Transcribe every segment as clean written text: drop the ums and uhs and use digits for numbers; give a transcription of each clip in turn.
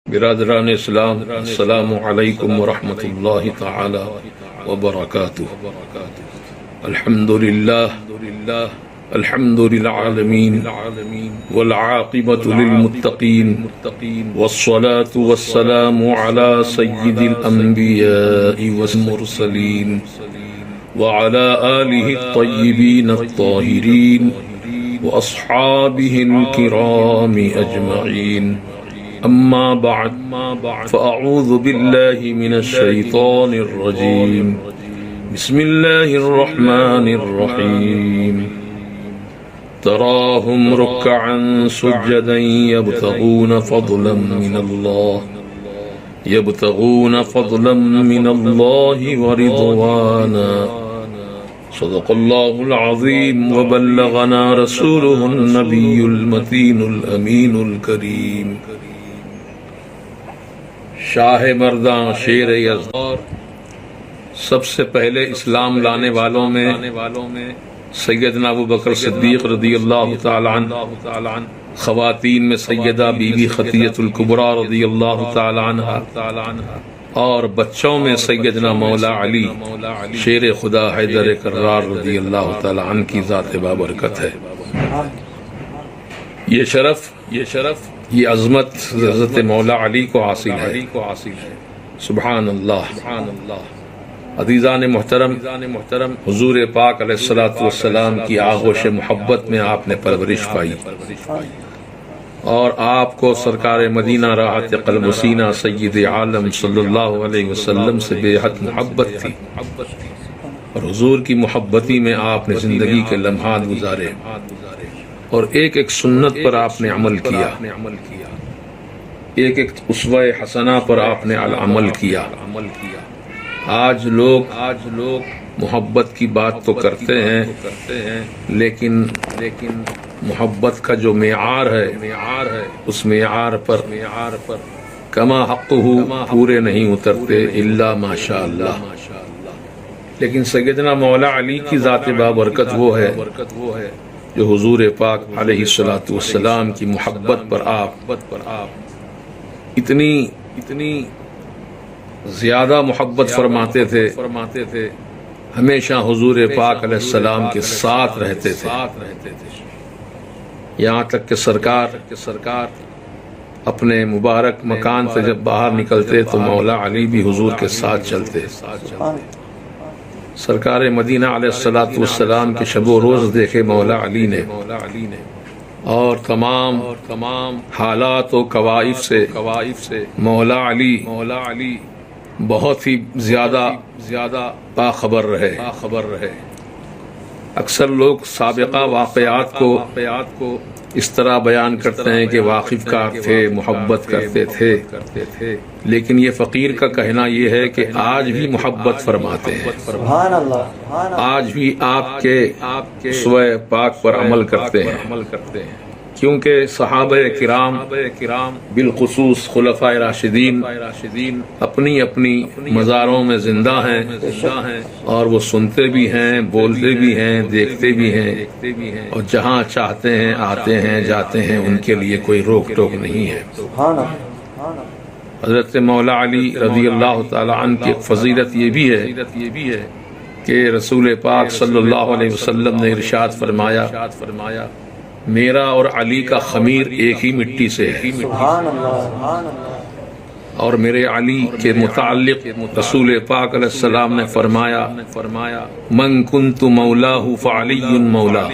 برادران اسلام، السلام علیکم ورحمۃ اللہ تعالی وبرکاتہ۔ الحمد للعالمین والعاقبۃ للمتقین والصلاة والسلام علی سید الانبیاء والمرسلین وعلى آلہ الطیبین الطاہرین واصحابہ الکرام اجمعین، اما بعد فاعوذ باللہ من الشیطان الرجیم، بسم اللہ الرحمن الرحیم۔ تراہم رکعا سجدا یبتغون فضلا من اللہ ورضوانا، صدق اللہ العظیم وبلغنا رسولہ النبی المتین الامین الکریم۔ شاہ مرداں شیر یزدار، سب سے پہلے اسلام لانے والوں میں سیدنا ابو بکر صدیق رضی اللہ تعالی عنہ، خواتین میں سیدہ بی بی خدیجہ الکبریٰ رضی اللہ تعالی عنہ، اور بچوں میں سیدنا مولا علی شیر خدا حیدر کرار رضی اللہ تعالی عنہ کی ذات بابرکت ہے۔ یہ شرف، یہ عظمت حضرت مولا علی کو حاصل ہے۔ سبحان اللہ۔ عزیزان محترم، حضور پاک علیہ الصلوۃ والسلام کی آغوش محبت میں آپ نے پرورش پائی، اور آپ کو سرکار مدینہ راحت قلب و سینہ سید عالم صلی اللہ علیہ وسلم سے بے حد محبت تھی، اور حضور کی محبتی میں آپ نے زندگی کے لمحات گزارے، اور ایک ایک سنت پر آپ نے عمل کیا، ایک ایک اسوہ حسنہ پر آپ نے عمل کیا۔ آج لوگ محبت کی بات تو کرتے ہیں، لیکن محبت کا جو معیار ہے اس معیار پر کما حقہ پورے نہیں اترتے الا ماشاء اللہ۔ لیکن سیدنا مولا علی کی ذات بابرکت وہ ہے جو حضور پاک علیہ الصلوۃ والسلام کی محبت پر آپ اتنی زیادہ محبت فرماتے تھے، ہمیشہ حضور پاک علیہ السلام کے ساتھ رہتے تھے، یہاں تک کہ سرکار اپنے مبارک مکان سے جب باہر نکلتے تو مولا علی بھی حضور کے ساتھ چلتے۔ سرکار مدینہ علیہ الصلوۃ والسلام کے شب و روز دیکھے مولا علی نے، اور تمام حالات و کوائف سے مولا علی بہت ہی زیادہ باخبر رہے۔ اکثر لوگ سابقہ واقعات کو اس طرح بیان کرتے ہیں کہ واقف کار تھے، محبت کرتے تھے، لیکن یہ فقیر کا کہنا یہ ہے کہ آج بھی محبت فرماتے ہیں، آج بھی آپ کے اسوہ پاک پر عمل کرتے ہیں، کیونکہ صحابہ کرام بالخصوص خلفاء راشدین اپنی مزاروں میں زندہ ہیں، اور وہ سنتے بھی ہیں، بولتے بھی ہیں، دیکھتے بھی ہیں، اور جہاں چاہتے ہیں آتے ہیں، جاتے ہیں، ان کے لیے کوئی روک ٹوک نہیں ہے۔ حضرت مولا علی رضی اللہ تعالی عنہ کی فضیلت یہ بھی ہے کہ رسول پاک صلی اللہ علیہ وسلم نے ارشاد فرمایا، میرا اور علی کا خمیر ایک ہی مٹی سے ہے، اور میرے علی کے متعلق رسول پاک علیہ السلام نے فرمایا، من کنت مولاہ فعلی مولا،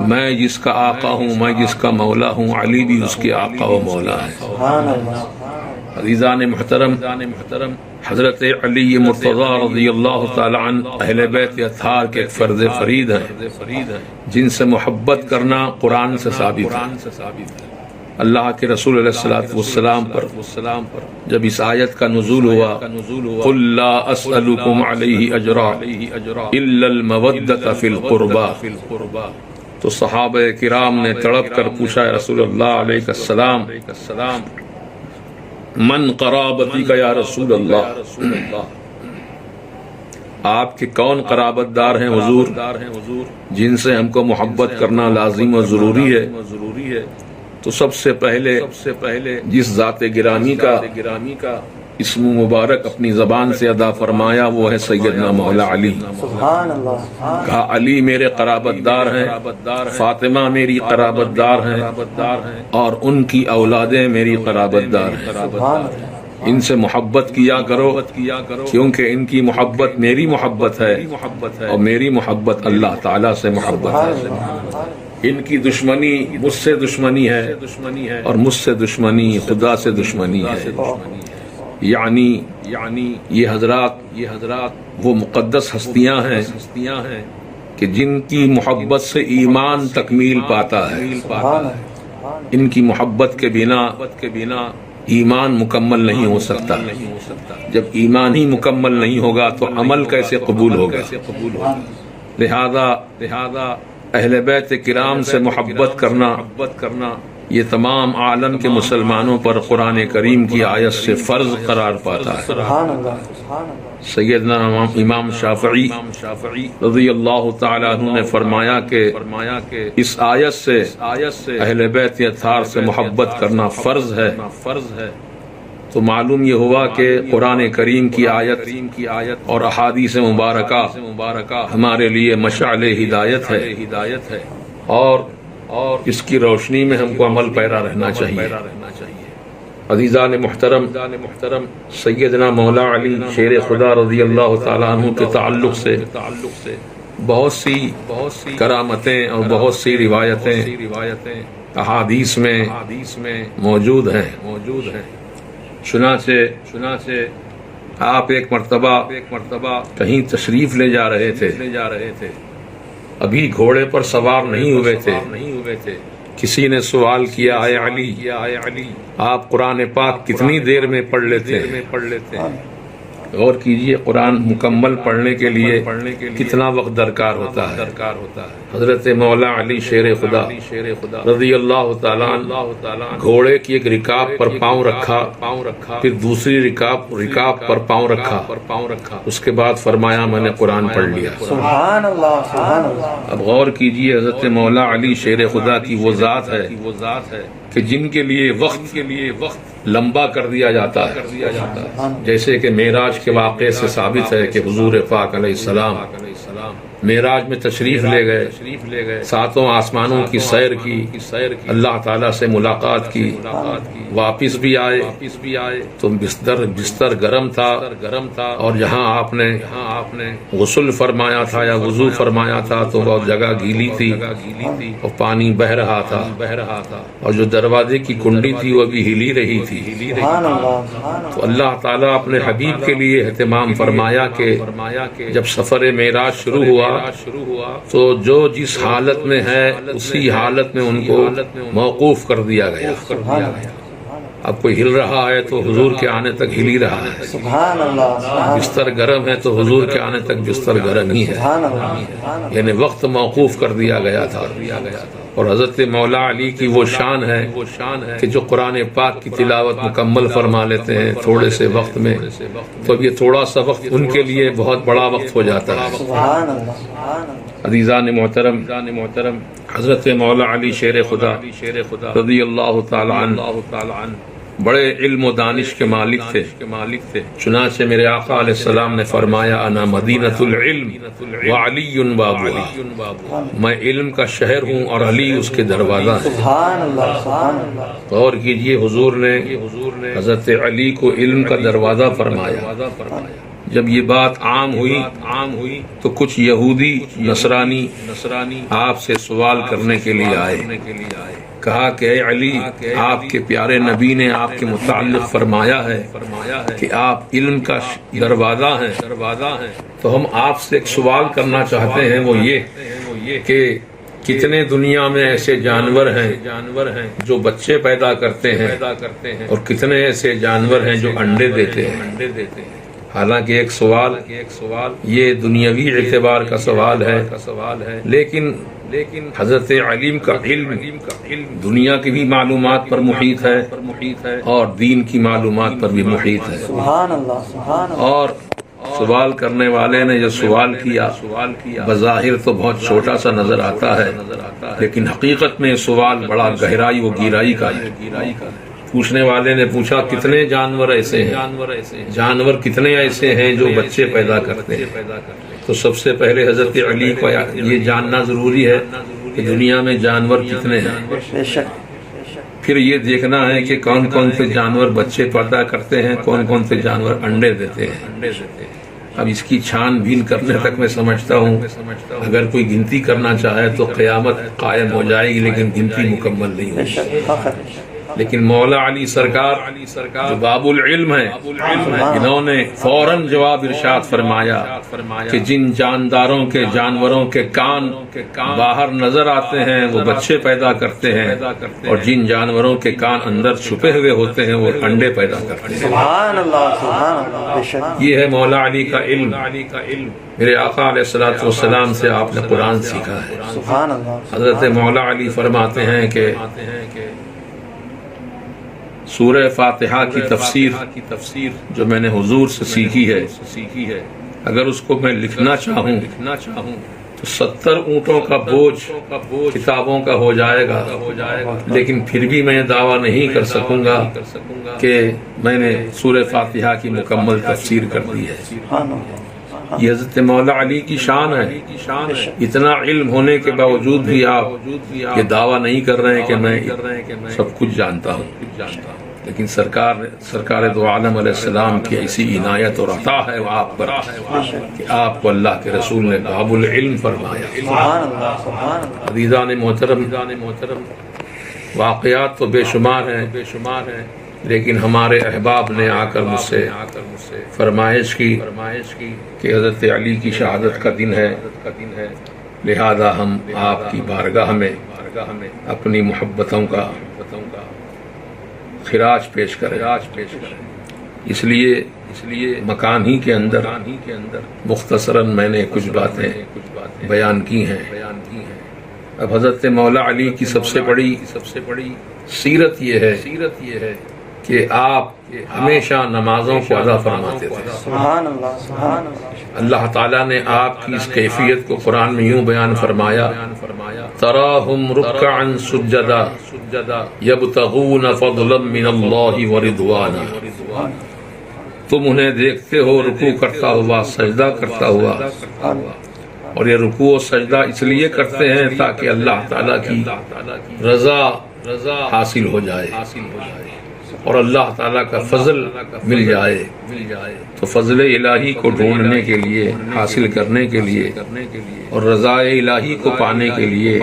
میں جس کا آقا ہوں، میں جس کا مولا ہوں، علی بھی اس کے آقا و مولا ہے۔ عزیزان محترم، حضرت علی مرتضی رضی اللہ تعالی عنہ اہل بیت اطہار کے ایک فرد فرید ہیں، جن سے محبت کرنا قرآن سے ثابت ہے۔ اللہ کے رسول علیہ الصلوۃ والسلام پر جب اس آیت کا نزول ہوا، قل لا اسألکم علیہ اجرا الا المودۃ فی القربى، تو صحابہ کرام نے تڑپ کر پوچھا، رسول اللہ علیہ السلام، من قرابتی کا یا رسول اللہ، آپ کے کون قرابت دار ہیں حضور جن سے ہم کو محبت کرنا لازم و ضروری ہے؟ تو سب سے پہلے جس ذات گرامی کا اسم مبارک اپنی زبان سے ادا فرمایا وہ ہے سیدنا مولا علی. سبحان اللہ. کہا علی میرے قرابت دار ہیں، فاطمہ میری قرابت دار ہیں، اور ان کی اولادیں میری قرابت دار ہیں. سبحان اللہ. ان سے محبت کیا کرو کیونکہ ان کی محبت میری محبت ہے اور میری محبت اللہ تعالیٰ سے محبت ہے. ان کی دشمنی مجھ سے دشمنی ہے اور مجھ سے دشمنی خدا سے دشمنی ہے. یعنی یہ حضرات وہ مقدس ہستیاں ہیں کہ جن کی محبت سے ایمان تکمیل پاتا ہے. ان کی محبت کے بنا ایمان مکمل نہیں ہو سکتا. جب ایمان ہی مکمل نہیں ہوگا تو عمل کیسے قبول ہوگا؟ لہذا اہل بیت کرام سے محبت کرنا یہ تمام عالم کے مسلمانوں پر قرآن کریم کی آیت سے فرض قرار پاتا ہے. سبحان اللہ. سیدنا امام شافعی رضی اللہ تعالی عنہ نے فرمایا کہ اس آیت سے اہل بیت اطہار سے محبت کرنا فرض ہے. تو معلوم یہ ہوا کہ قرآن کریم کی آیت اور احادیث مبارکہ ہمارے لیے مشعل ہدایت ہے اور اس کی روشنی میں ہم کو عمل پیرا رہنا چاہیے. عزیزان محترم، سیدنا مولا علی شیر خدا رضی اللہ تعالیٰ عنہ کے تعلق سے بہت سی کرامتیں اور بہت سی روایتیں احادیث میں موجود ہیں. چنانچہ آپ ایک مرتبہ کہیں تشریف لے جا رہے تھے. ابھی گھوڑے پر سوار نہیں ہوئے تھے. کسی نے سوال کیا ہے علی آپ قرآن پاک کتنی دیر میں پڑھ لیتے ہیں؟ غور کیجئے قرآن مکمل پڑھنے کے لیے کتنا وقت درکار ہوتا ہے. حضرت مولا علی شیر خدا رضی اللہ تعالیٰ گھوڑے کی ایک رکاب پر پاؤں رکھا، پھر دوسری رکاب پر پاؤں رکھا، اس کے بعد فرمایا میں نے قرآن پڑھ لیا. سبحان اللہ. سبحان اللہ. اب غور کیجئے حضرت مولا علی شیر خدا کی وہ ذات ہے کہ جن کے لیے وقت لمبا کر دیا جاتا ہے. جیسے کہ معراج کے واقعے سے ثابت ہے کہ حضور پاک علیہ السلام معراج میں تشریف لے گئے، ساتوں آسمانوں کی سیر کی، اللہ تعالیٰ سے ملاقات کی، واپس بھی آئے تو بستر گرم تھا اور جہاں آپ نے غسل فرمایا تھا یا وضو فرمایا تھا تو وہ جگہ گیلی تھی اور پانی بہ رہا تھا اور جو دروازے کی کنڈی تھی وہ بھی ہلی رہی تھی. تو اللہ تعالیٰ اپنے حبیب کے لیے اہتمام فرمایا کہ جب سفر معراج شروع ہوا تو جو جس حالت میں ہے اسی حالت میں ان کو موقوف کر دیا گیا. اب کوئی ہل رہا ہے تو حضور کے آنے تک ہل ہی رہا ہے. سبحان اللہ. بستر گرم ہے تو حضور کے آنے تک بستر گرم ہی ہے. یعنی وقت موقوف کر دیا گیا تھا. اور حضرت مولا علی کی وہ شان ہے کہ جو قرآن پاک کی تلاوت مکمل فرما لیتے ہیں تھوڑے سے وقت میں، تو اب یہ تھوڑا سا وقت ان کے لیے بہت بڑا وقت ہو جاتا ہے. سبحان اللہ. عزیزان محترم، حضرت مولا علی شیر خدا رضی اللہ تعالی عنہ بڑے علم و دانش کے مالک تھے. چنانچہ میرے آقا علیہ السلام نے فرمایا انا مدینۃ العلم وعلی بابها، میں علم کا شہر ہوں اور علی اس کے دروازہ ہے. سبحان اللہ. سبحان اللہ. غور کیجئے حضور نے حضرت علی کو علم کا دروازہ فرمایا. جب یہ بات عام ہوئی تو کچھ یہودی نصرانی آپ سے سوال کرنے کے لیے آئے. کہا کہ اے علی، آپ کے پیارے نبی نے آپ کے متعلق فرمایا ہے کہ آپ علم کا دروازہ ہیں، تو ہم آپ سے ایک سوال کرنا چاہتے ہیں، وہ یہ کہ کتنے دنیا میں ایسے جانور ہیں جو بچے پیدا کرتے ہیں اور کتنے ایسے جانور ہیں جو انڈے دیتے ہیں. حالانکہ ایک سوال یہ دنیاوی اعتبار کا سوال ہے، لیکن حضرت علیم کا علم دنیا کی بھی معلومات پر محیط ہے اور دین کی معلومات پر بھی محیط ہے. سبحان اللہ. سبحان اللہ. سوال کرنے والے نے جو سوال کیا بظاہر تو بہت چھوٹا سا نظر آتا ہے، لیکن حقیقت میں سوال بڑا گہرائی و گہرائی کا ہے۔ پوچھنے والے نے پوچھا کتنے جانور ایسے ہیں، جانور کتنے ایسے ہیں جو بچے پیدا کرتے ہیں؟ تو سب سے پہلے حضرت علی کو یہ جاننا ضروری ہے کہ دنیا میں جانور کتنے ہیں، بے شک پھر یہ دیکھنا ہے کہ کون کون سے جانور بچے پیدا کرتے ہیں، کون کون سے جانور انڈے دیتے ہیں۔ اب اس کی چھان بین کرنے تک میں سمجھتا ہوں اگر کوئی گنتی کرنا چاہے تو قیامت قائم ہو جائے گی، لیکن گنتی مکمل نہیں بے ہوگی۔ شک فخر لیکن مولا علی سرکار جو باب العلم ہے، انہوں نے فوراً جواب ارشاد فرمایا کہ جن جانداروں کے جانوروں کے کان باہر نظر آتے ہیں وہ بچے پیدا کرتے ہیں، اور جن جانوروں کے کان اندر چھپے ہوئے ہوتے ہیں وہ انڈے پیدا کرتے ہیں۔ سبحان اللہ سبحان اللہ، بے شک یہ ہے مولا علی کا علم۔ میرے آقا علیہ الصلوۃ والسلام سے آپ نے قرآن سیکھا ہے۔ سبحان اللہ حضرت مولا علی فرماتے ہیں کہ سورہ فاتحہ کی تفسیر جو میں نے حضور سے سیکھی ہے، اگر اس کو میں لکھنا چاہوں تو 70 اونٹوں کا بوجھ کتابوں کا ہو جائے گا، لیکن پھر بھی میں دعویٰ نہیں کر سکوں گا کہ میں نے سورہ فاتحہ کی مکمل تفسیر کر دی ہے۔ سبحان اللہ، یہ حضرت مولا علی کی شان ہے۔ اتنا علم ہونے کے باوجود بھی آپ یہ دعویٰ نہیں کر رہے ہیں کہ میں سب کچھ جانتا ہوں، لیکن سرکار دو عالم علیہ السلام کی ایسی عنایت اور عطا ہے وہ آپ پر کہ آپ کو اللہ کے رسول نے باب العلم فرمایا۔ سبحان اللہ سبحان اللہ، عزیزان محترم، واقعات تو بے شمار ہیں، لیکن ہمارے احباب نے آ کر مجھ سے فرمائش کی کہ حضرت علی کی شہادت کا دن ہے، لہذا ہم آپ کی بارگاہ میں اپنی محبتوں کا خراج پیش کریں۔ اس لیے مکان ہی کے اندر مختصراً میں نے کچھ باتیں بیان کی ہیں۔ اب حضرت مولا علی کی سب سے بڑی سیرت یہ ہے کہ آپ ہمیشہ نمازوں کو ادا فرماتے تھے۔ سبحان اللہ سبحان اللہ، اللہ تعالیٰ نے آپ کی اس کیفیت کو قرآن میں یوں بیان فرمایا، تراہم رکعا سجدا یبتغون فضلا من اللہ ورضوانا، تم انہیں دیکھتے ہو رکوع کرتا ہوا، سجدہ کرتا ہوا، اور یہ رکوع و سجدہ اس لیے کرتے ہیں تاکہ اللہ تعالیٰ کی رضا حاصل ہو جائے اور اللہ تعالیٰ کا فضل مل جائے۔ تو فضل الہی کو ڈھونڈنے کے لیے، حاصل کرنے کے لیے اور رضا الہی کو پانے کے لیے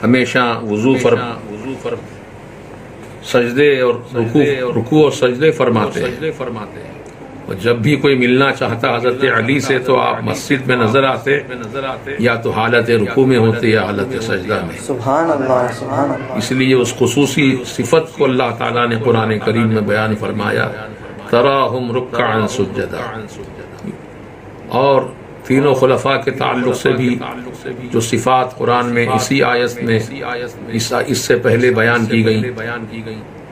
ہمیشہ وضو سجدے اور رکوع اور سجدے فرماتے ہیں۔ اور جب بھی کوئی ملنا چاہتا حضرت علی سے تو آپ مسجد میں نظر آتے، یا تو حالت رکوع میں ہوتے یا حالت سجدہ میں۔ سبحان اللہ سبحان اللہ، اس لیے اس خصوصی صفت کو اللہ تعالیٰ نے قرآن کریم میں بیان فرمایا، تراہم رکعا سجدا۔ اور تینوں خلفاء کے تعلق سے بھی جو صفات قرآن میں اسی آیت میں اس سے پہلے بیان کی گئی،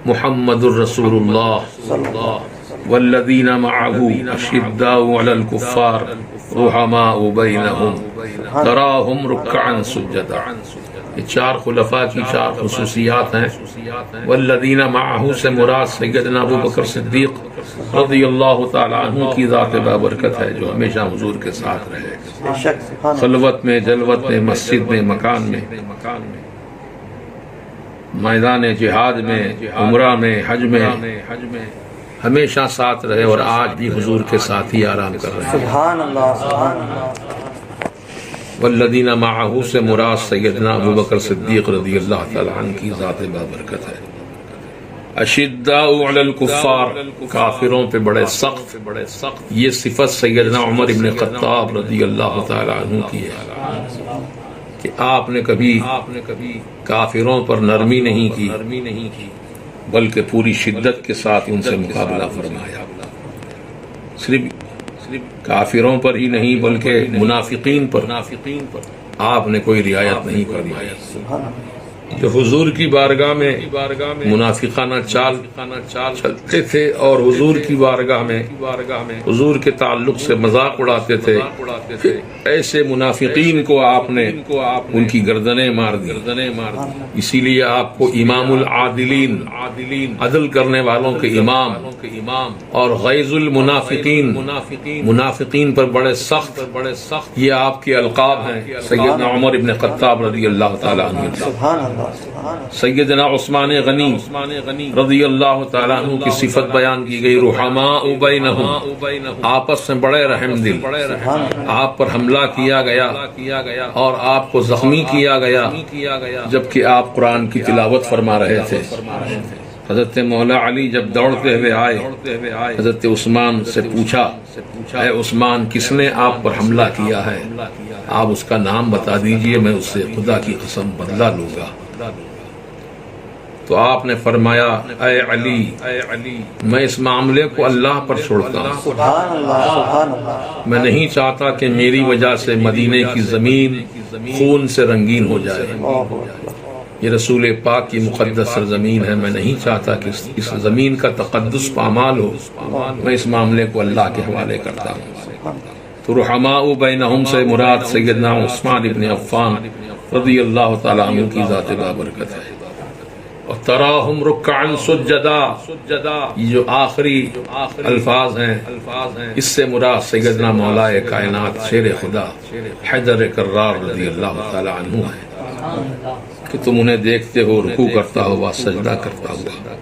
محمد الرسول اللہ والذین معه اشداء علی الکفار رحماء بینہم تراہم رکعا سجدا۔ یہ چار خلفاء کی چار خصوصیات ہیں۔ والذین معه سے مراد سیدنا ابو بکر صدیق رضی اللہ تعالی عنہ کی ذات بابرکت ہے، جو ہمیشہ حضور کے ساتھ رہے، بے شک سبحان اللہ، خلوت میں، جلوت میں، مسجد میں، مکان میں، میدان جہاد میں، عمرہ میں، حج میں ہمیشہ ساتھ رہے، اور آج بھی حضور کے ساتھ ہی آرام کر رہے ہیں۔ سبحان اللہ سبحان اللہ، والذین معه سے مراد سیدنا ابو بکر صدیق رضی اللہ تعالی عنہ کی ذات بابرکت ہے۔ اشداء علی الکفار، کافروں پہ بڑے سخت، یہ صفت سیدنا عمر ابن خطاب رضی اللہ تعالی عنہ کی ہے کہ آپ نے کبھی کافروں پر نرمی نہیں کی، بلکہ پوری شدت کے ساتھ ان سے مقابلہ فرمایا۔ صرف کافروں پر ہی نہیں بلکہ منافقین پر آپ نے کوئی رعایت نہیں فرمائی۔ جو حضور کی بارگاہ میں منافقانہ چال چلتے تھے اور حضور کی بارگاہ میں حضور کے تعلق سے مذاق اڑاتے تھے، ایسے منافقین کو آپ نے ان کی گردنیں مار دی۔ اسی لیے آپ کو امام العادلین، عدل کرنے والوں کے امام، اور غیظ المنافقین، منافقین پر بڑے سخت، یہ آپ کے القاب ہیں۔ سیدنا عمر ابن خطاب رضی اللہ تعالیٰ عنہ، سبحان اللہ، سیدنا عثمان غنی رضی اللہ تعالیٰ عنہ کی صفت بیان کی گئی، رحماء بینہم، آپس میں بڑے رحم دل۔ آپ پر حملہ کیا گیا اور آپ کو زخمی کیا گیا جبکہ آپ قرآن کی تلاوت فرما رہے تھے۔ حضرت مولا علی جب دوڑتے ہوئے آئے، حضرت عثمان سے پوچھا، اے عثمان، کس نے آپ پر حملہ کیا ہے؟ آپ اس کا نام بتا دیجئے، میں اس سے خدا کی قسم بدلہ لوں گا۔ تو آپ نے فرمایا، اے علی، میں اس معاملے کو اللہ پر چھوڑتا ہوں۔ سبحان اللہ، سبحان اللہ، میں نہیں چاہتا کہ میری وجہ سے مدینے کی زمین خون سے رنگین ہو جائے۔ یہ رسول پاک کی مقدس سرزمین ہے، میں نہیں چاہتا کہ اس زمین کا تقدس پامال ہو۔ میں اس معاملے کو اللہ کے حوالے کرتا ہوں۔ تو رحماء بینہم سے مراد سیدنا عثمان ابن عفان رضی اللہ تعالیٰ عنہ کی ذات بابرکت ہے۔ اور تراہم رکعا سجدا، یہ جو آخری الفاظ ہیں، اس سے مراد سیدنا مولا کائنات شیر خدا حیدر کرار رضی اللہ تعالیٰ عنہ ہے کہ تم انہیں دیکھتے ہو رکوع کرتا ہوا، سجدہ کرتا ہوا۔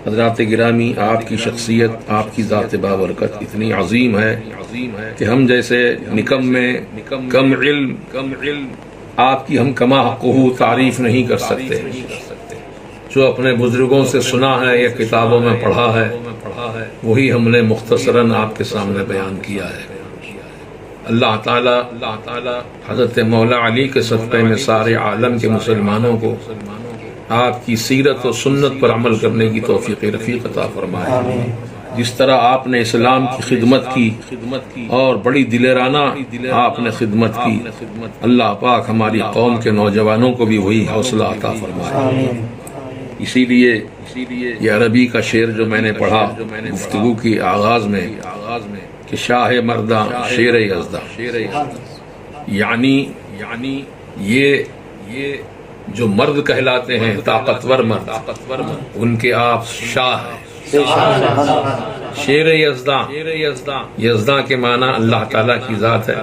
حضرات گرامی، آپ کی شخصیت، آپ کی ذات بابرکت اتنی عظیم ہے کہ ہم جیسے نکمے، کم علم، آپ کی ہم کما حقہ تعریف نہیں کر سکتے۔ جو اپنے بزرگوں سے سنا ہے یا کتابوں میں پڑھا ہے، وہی ہم نے مختصراً آپ کے سامنے بیان کیا ہے۔ اللہ تعالیٰ حضرت مولا علی کے صدقے میں سارے عالم کے مسلمانوں کو آپ کی سیرت و سنت پر عمل کرنے کی توفیق رفیق عطا فرمائے۔ جس طرح آپ نے اسلام کی خدمت کی اور بڑی دلیرانہ آپ نے خدمت کی، اللہ پاک ہماری قوم کے نوجوانوں کو بھی وہی حوصلہ عطا فرمائے۔ اسی لیے یہ عربی کا شعر جو میں نے پڑھا گفتگو کی آغاز میں کہ شاہ مرداں شیر یزداں، یعنی یہ جو مرد کہلاتے ہیں، طاقتور مرد، ان کے آپ شاہ ہیں۔ شیر یزداں، یزداں کے معنی اللہ تعالیٰ کی ذات ہے،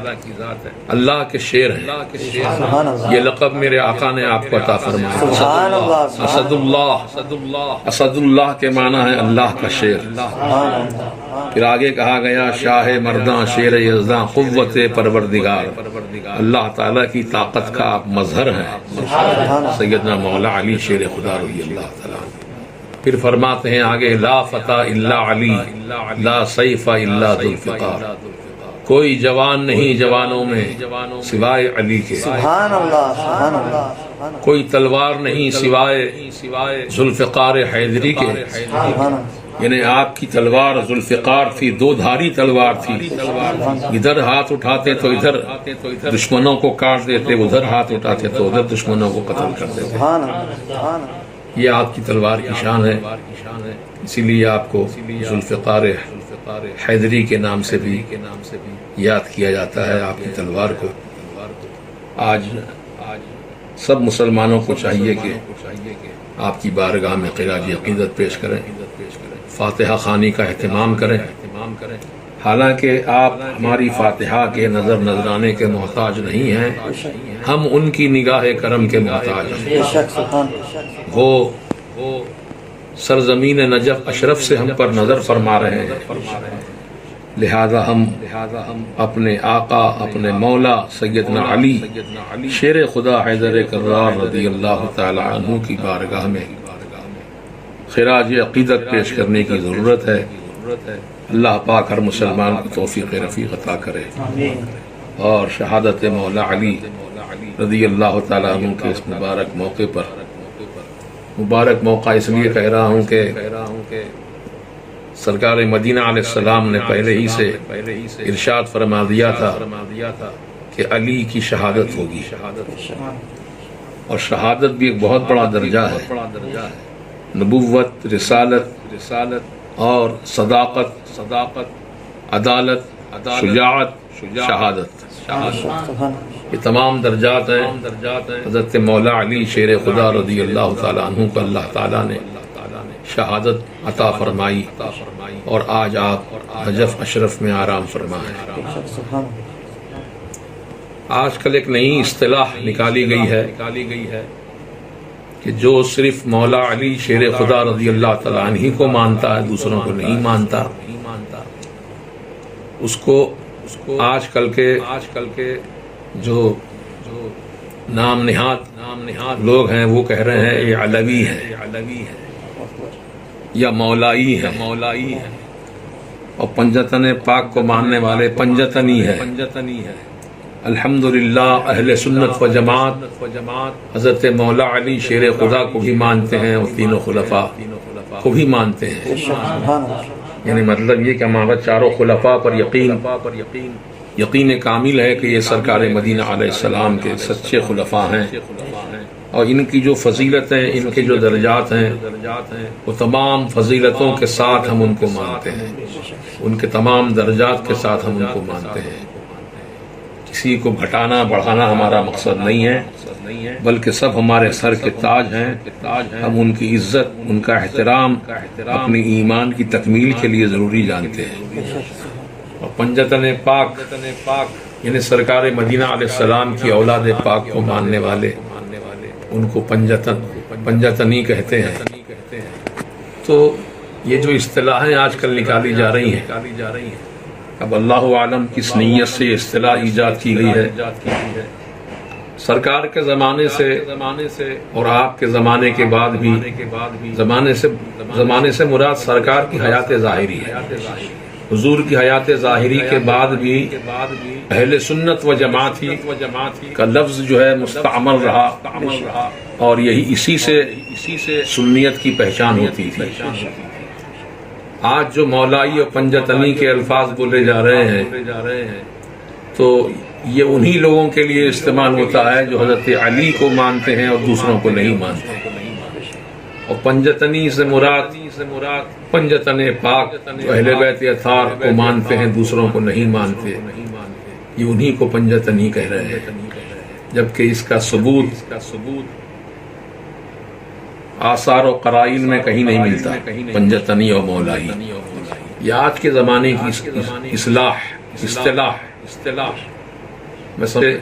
اللہ کے شیر ہیں۔ یہ لقب میرے آقا نے آپ کو عطا فرمایا۔ اسد اللہ کے معنی ہے اللہ کا شیر۔ پھر آگے کہا گیا شاہ مرداں شیر یزداں قوت پروردگار، اللہ تعالیٰ کی طاقت کا آپ مظہر ہیں۔ سیدنا مولا علی شیر خدا رضی اللہ تعالیٰ۔ پھر فرماتے ہیں آگے، لا فتح الا علی، لا سیف الا ذو الفقار، کوئی جوان نہیں جوانوں میں سوائے علی کے، سبحان اللہ، سبحان اللہ، کوئی تلوار نہیں سوائے ذوالفقار حیدری کے۔ یعنی آپ کی تلوار ذوالفقار تھی، دو دھاری تلوار تھی، ادھر ہاتھ اٹھاتے تو ادھر دشمنوں کو کاٹ دیتے، ادھر ہاتھ اٹھاتے تو ادھر دشمنوں کو قتل کر دیتے۔ سبحان اللہ، یہ آپ کی تلوار کی شان ہے، اسی لیے آپ کو ذوالفقار حیدری کے نام سے بھی یاد کیا جاتا ہے آپ کی تلوار کو۔ آج سب مسلمانوں کو چاہیے کہ آپ کی بارگاہ میں خراج عقیدت پیش کریں، فاتحہ خوانی کا اہتمام کریں۔ حالانکہ آپ ہماری فاتحہ کے نذرانے کے محتاج نہیں ہیں، ہم ان کی نگاہ کرم کے محتاج ہیں۔ وہ سرزمین نجف اشرف سے ہم پر نظر فرما رہے ہیں، لہذا ہم اپنے آقا، اپنے مولا سیدنا علی شیر خدا حیدر کرار رضی اللہ تعالی عنہ کی بارگاہ میں خراج عقیدت پیش کرنے کی ضرورت ہے۔ اللہ پاک ہر مسلمان کو توفیق رفیق عطا کرے، اور شہادت مولا علی رضی اللہ تعالیٰ عنہ کے اس مبارک موقع پر، مبارک موقع اس لیے کہہ رہا ہوں کہ سرکار مدینہ علیہ السلام نے پہلے ہی سے ارشاد فرما دیا تھا کہ علی کی شہادت ہوگی، اور شہادت بھی ایک بہت بڑا درجہ ہے۔ نبوت، رسالت اور صداقت، عدالت، شجاعت، شہادت، سبحان یہ تمام درجات ہیں حضرت مولا علی شیر خدا رضی اللہ تعالیٰ عنہ کو اللہ تعالیٰ نے شہادت عطا فرمائی اور آج آپ نجف اشرف میں آرام فرما ہے۔ سبحان آج کل ایک نئی اصطلاح نکالی گئی ہے کہ جو صرف مولا علی شیر خدا رضی اللہ تعالیٰ عنہ کو مانتا ہے، دوسروں کو نہیں مانتا، اس کو آج کل کے جو نام نہاد لوگ ہیں وہ کہہ رہے ہیں یہ علوی ہے یا مولائی ہے، اور پنجتن پاک کو ماننے والے پنجتنی ہے۔ الحمدللہ اہل سنت و جماعت حضرت مولا علی شیر خدا کو بھی مانتے ہیں اور تینوں خلفاء کو بھی مانتے ہیں۔ سبحان یعنی مطلب یہ کہ ہمارا چاروں خلفاء پر یقین کامل ہے کہ یہ سرکار مدینہ علیہ السلام کے سچے خلفاء ہیں، اور ان کی جو فضیلتیں، ان کے جو درجات ہیں، وہ تمام فضیلتوں کے ساتھ ہم ان کو مانتے ہیں، ان کے تمام درجات کے ساتھ ہم ان کو مانتے ہیں۔ کسی کو گھٹانا بڑھانا ہمارا مقصد نہیں ہے، بلکہ سب ہمارے سر کے تاج ہیں۔ ہم ان کی عزت، ان کا احترام اپنی ایمان کی تکمیل کے لیے ضروری جانتے ہیں۔ اور پنجتن پاک یعنی سرکار مدینہ علیہ السلام کی اولاد پاک کو ماننے والے ان کو پنجتنی کہتے ہیں۔ تو یہ جو اصطلاحیں آج کل نکالی جا رہی ہیں، اب اللہ عالم کس نیت سے یہ اصطلاح ایجاد کی گئی ہے۔ سرکار کے زمانے سے اور آپ کے زمانے کے بعد بھی زمانے سے مراد سرکار کی حیات ظاہری ہے۔ حضور کی حیات ظاہری کے بعد بھی اہل سنت و جماعتی کا لفظ جو ہے مستعمل رہا، اور یہی اسی سے سنیت کی پہچان ہوتی تھی۔ آج جو مولائی اور پنجتنی کے الفاظ بولے جا رہے ہیں تو یہ انہی لوگوں کے لیے استعمال ہوتا ہے جو حضرت علی کو مانتے ہیں اور دوسروں کو نہیں مانتے، اور پنجتنی سے مراد پنجتن پاک جو اہل بیت اطہار کو مانتے ہیں، دوسروں کو نہیں مانتے، یہ انہی کو پنجتنی کہہ رہے ہیں، جبکہ اس کا ثبوت آثار و قرائن میں کہیں نہیں ملتا۔ پنجتنی اور مولائی یہ آج کے زمانے کی اصطلاح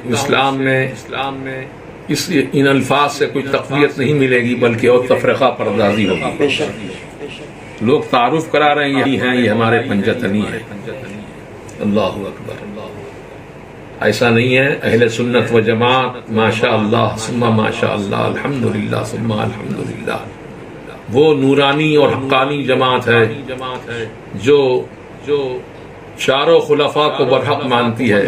اسلام میں ان الفاظ سے کوئی تقویت نہیں ملے گی، بلکہ اور تفرقہ پردازی ہوگی۔ لوگ تعارف کرا رہے ہیں یہی ہیں، یہ ہمارے پنجتنی ہیں۔ اللہ اکبر، ایسا نہیں ہے۔ اہل سنت و جماعت ماشاء اللہ ثم ماشاء اللہ، الحمدللہ ثم الحمدللہ، وہ نورانی اور حقانی جماعت ہے جو چاروں خلفاء کو برحق مانتی ہے،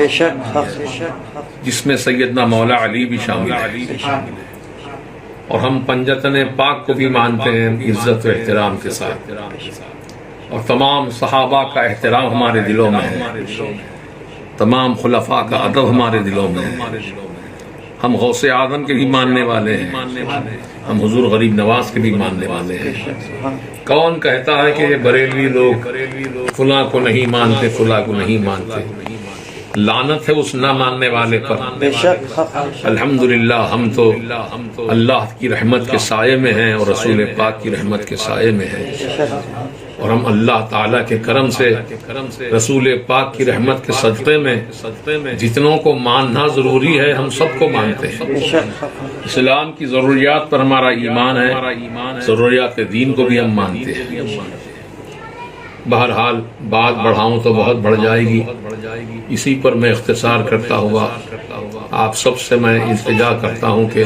جس میں سیدنا مولا علی بھی شامل ہے، اور ہم پنجتن پاک کو بھی مانتے ہیں عزت و احترام کے ساتھ، اور تمام صحابہ کا احترام ہمارے دلوں میں ہے، تمام خلفاء کا ادب ہمارے دلوں میں ہے۔ ہم غوث اعظم کے بھی ماننے والے ہیں، ہم حضور غریب نواز کے بھی ماننے والے ہیں۔ کون کہتا ہے کہ یہ بریلوی لوگ فلاں کو نہیں مانتے، فلاں کو نہیں مانتے؟ لعنت ہے اس نہ ماننے والے پر۔ الحمدللہ ہم تو اللہ کی رحمت کے سائے میں ہیں اور رسول پاک کی رحمت کے سائے میں ہیں، اور ہم اللہ تعالیٰ کے کرم سے رسول پاک کی رحمت کے صدقے میں جتنوں کو ماننا ضروری ہے ہم سب کو مانتے ہیں۔ اسلام کی ضروریات پر ہمارا ایمان ہے، ضروریات دین کو بھی ہم مانتے ہیں۔ بہرحال بات بڑھاؤں تو بہت بڑھ جائے گی، اسی پر میں اختصار کرتا ہوا آپ سب سے میں التجا کرتا ہوں کہ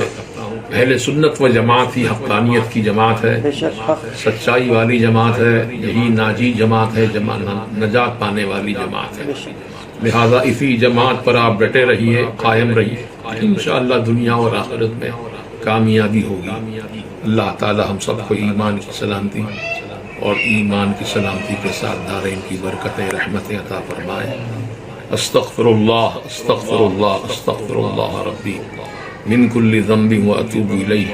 اہل سنت و جماعت ہی حقانیت کی جماعت ہے، سچائی والی جماعت ہے، یہی ناجی جماعت ہے، نجات پانے والی جماعت ہے۔ لہذا اسی جماعت پر آپ ڈٹے رہیے، قائم رہیے، انشاءاللہ دنیا اور آخرت میں کامیابی ہوگی۔ اللہ تعالی ہم سب کو ایمان کی سلامتی اور ایمان کی سلامتی کے ساتھ دارین کی برکتیں رحمتیں عطا فرمائے۔ استغفر اللہ استغفر اللہ استغفر اللہ ربی من كل ذنب وأتوب إليه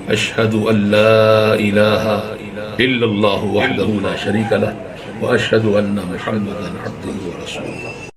أشهد أن لا إله إلا الله وحده لا شريك له وأشهد أن محمدا عبده ورسوله